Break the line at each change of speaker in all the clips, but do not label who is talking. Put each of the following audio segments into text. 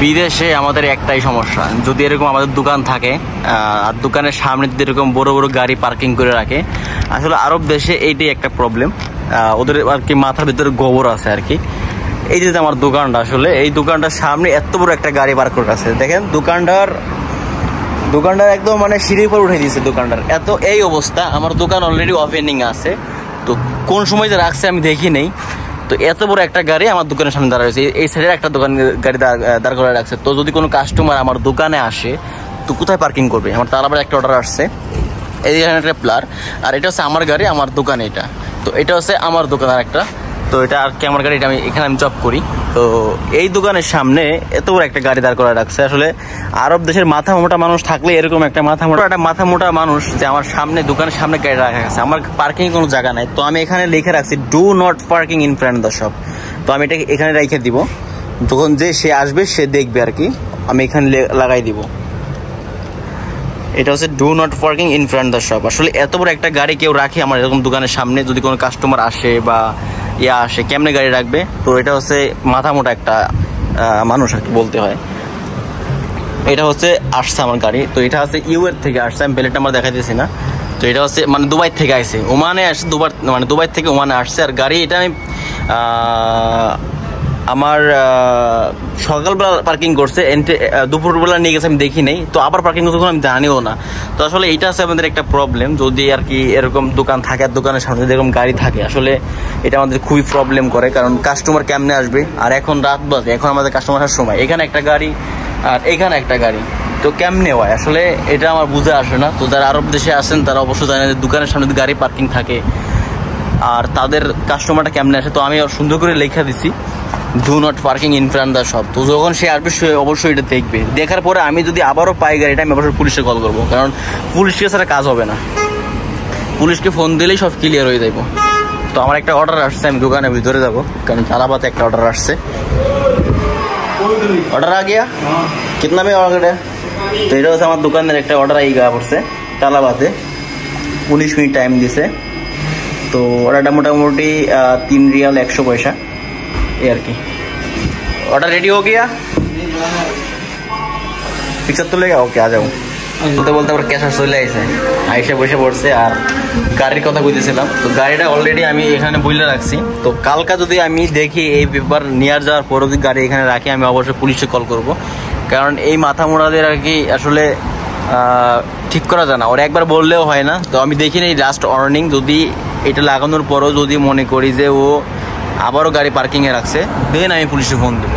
বিদেশে আমাদের একটাই সমস্যা, যদি এরকম আমাদের দোকান থাকে আর দোকানের সামনে যদি এরকম বড় বড় গাড়ি পার্কিং করে রাখে, আসলে আরব দেশে এইটাই একটা প্রবলেম। ওদের আর কি মাথার ভিতরে গোবর আছে আর কি। এই যে আমার দোকানটা, আসলে এই দোকানটার সামনে এত বড় একটা গাড়ি পার্ক করে আছে, দেখেন দোকানটার একদম মানে সিঁড়ির উপর উঠে দিয়েছে দোকানটার, এত এই অবস্থা। আমার দোকান অলরেডি ওপেনিং আছে, তো কোন সময় যে রাখছে আমি দেখি নেই। তো এত বড় একটা গাড়ি আমার দোকানের সামনে দাঁড়া রয়েছে, এই সাইডের একটা গাড়ি দাঁড় করে রাখছে। তো যদি কোনো কাস্টমার আমার দোকানে আসে তো কোথায় পার্কিং করবে? আমার তার আবার একটা অর্ডার আসছে, এই একটা প্লার, আর এটা হচ্ছে আমার গাড়ি, আমার দোকানে এটা। তো এটা হচ্ছে আমার দোকান আর একটা, তো এটা আর কি আমার গাড়ি, এটা এখানে আমি জব করি। তো এই দোকানের সামনে এত বড় একটা গাড়ি দাঁড় করা রাখছে। আসলে আরব দেশের মাথা মোটা মানুষ থাকলে এরকম একটা মাথা মোটা মানুষ যে আমার সামনে দোকানের সামনে গাড়ি রাখা গেছে, আমার পার্কিং কোনো জায়গা নাই। তো আমি এখানে লিখে রাখছি do not parking in front the shop. তো আমি এটা এখানে রেখে দিব, যখন যে সে আসবে সে দেখবে আর কি, আমি এখানে লাগাই দিব। এটা হচ্ছে do not parking in front the shop. আসলে এত বড় একটা গাড়ি কেউ রাখে আমার এরকম দোকানের সামনে, যদি কোনো কাস্টমার আসে বা আসে কেমনে গাড়ি রাখবে? তো এটা হচ্ছে মাথা মোটা একটা মানুষ আর কি বলতে হয়। এটা হচ্ছে আসছে আমার গাড়ি, তো এটা হচ্ছে ইউএর থেকে আসছে, আমি প্লেট নাম্বার দেখাইতেছি না। তো এটা হচ্ছে মানে দুবাই থেকে আসছে, ওমানে আসছে, মানে দুবাই থেকে ওমানে আসছে। আর গাড়ি এটা আমি আমার সকালবেলা পার্কিং করছে, দুপুরবেলা নিয়ে গেছে আমি দেখি নেই, তো আবার পার্কিং করছে আমি জানিও না। তো আসলে এটা আছে আমাদের একটা প্রবলেম, যদি আর কি এরকম দোকান থাকে আর দোকানের সামনে যদি এরকম গাড়ি থাকে, আসলে এটা আমাদের খুবই প্রবলেম করে, কারণ কাস্টমার কেমনে আসবে? আর এখন রাত বাজে, এখন আমাদের কাস্টমার আসার সময়, এখানে একটা গাড়ি আর এখানে একটা গাড়ি, তো কেমনে হয়? আসলে এটা আমার বুঝে আসে না। তো যারা আরব দেশে আসেন তারা অবশ্যই জানেন যে দোকানের সামনে যদি গাড়ি পার্কিং থাকে আর তাদের কাস্টমারটা কেমনে আসে। তো আমি সুন্দর করে লেখা দিছি do not parking in front the shop. তো যখন সে আসবে সে অবশ্যই এটা দেখবে, দেখার পরে আমি যদি আবারও পাই গাড়িটা, আমি অবশ্যই পুলিশে কল করবো, কারণ পুলিশকে ছাড়া কাজ হবে না, পুলিশকে ফোন দিলেই সব ক্লিয়ার হয়ে যাবো। তো আমার একটা অর্ডার আসছে, আমি দোকানের ভিতরে যাবো, কারণ তালাবাতে একটা অর্ডার আসছে। অর্ডার আ গিয়া কিতনা মে অর্ডার? তো এটা হচ্ছে আমার দোকানের একটা অর্ডার আই গা পড়ছে তালাবাতে, 19 মিনিট টাইম দিছে। তো অর্ডারটা মোটামুটি 3 রিয়াল 100 পয়সা এই আর কি। ऑर्डर रेडी हो गया? पिक्चर तो लेगा? ओके आ जाओ। বলতে বলতে আবার ক্যাশ চলে আসে, আইসা বসে পড়ছে। আর গাড়ির কথা কইতেছিলাম, তো গাড়িটা অলরেডি আমি এখানে বইলে রাখছি। তো কালকা যদি আমি দেখি এই পেপার নিয়ে যাওয়ার পর যদি গাড়ি এখানে রাখি, আমি অবশ্যই পুলিশে কল করব, কারণ এই মাথা মোড়াদের আর কি আসলে ঠিক করা যায় না, ওরা একবার বললেও হয় না। তো আমি দেখি এই লাস্ট ওয়ার্নিং, যদি এটা লাগানোর পরও যদি মনে করি যে ও আবারও গাড়ি পার্কিংয়ে রাখছে, দেন আমি পুলিশে ফোন দেবো।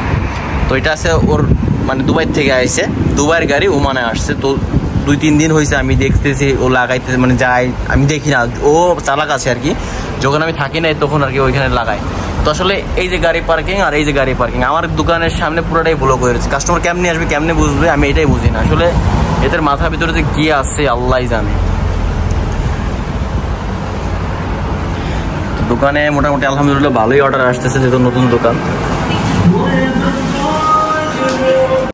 তো এটা আছে ওর মানে দুবাই থেকে আসছে, দুবাইয়ের গাড়ি ওমানে আসছে। তো 2-3 দিন হয়েছে আমি দেখতেছি ও লাগাইতেছে, মানে যাই আমি দেখি না, ও চালাক আছে আর কি, যখন আমি থাকি না তখন আর কি ওইখানে লাগাই। তো আসলে এই যে গাড়ি পার্কিং আর এই যে গাড়ি পার্কিং, আমার দোকানের সামনে পুরোটাই ব্লক হয়ে রয়েছে। কাস্টমার কেমনে আসবে, কেমনে বুঝবে, আমি এটাই বুঝি না। আসলে এদের মাথার ভিতরে যে কি আছে আল্লাহ জানে। দোকানে মোটামুটি আলহামদুলিল্লাহ ভালোই অর্ডার আসতেছে, যেহেতু নতুন দোকান।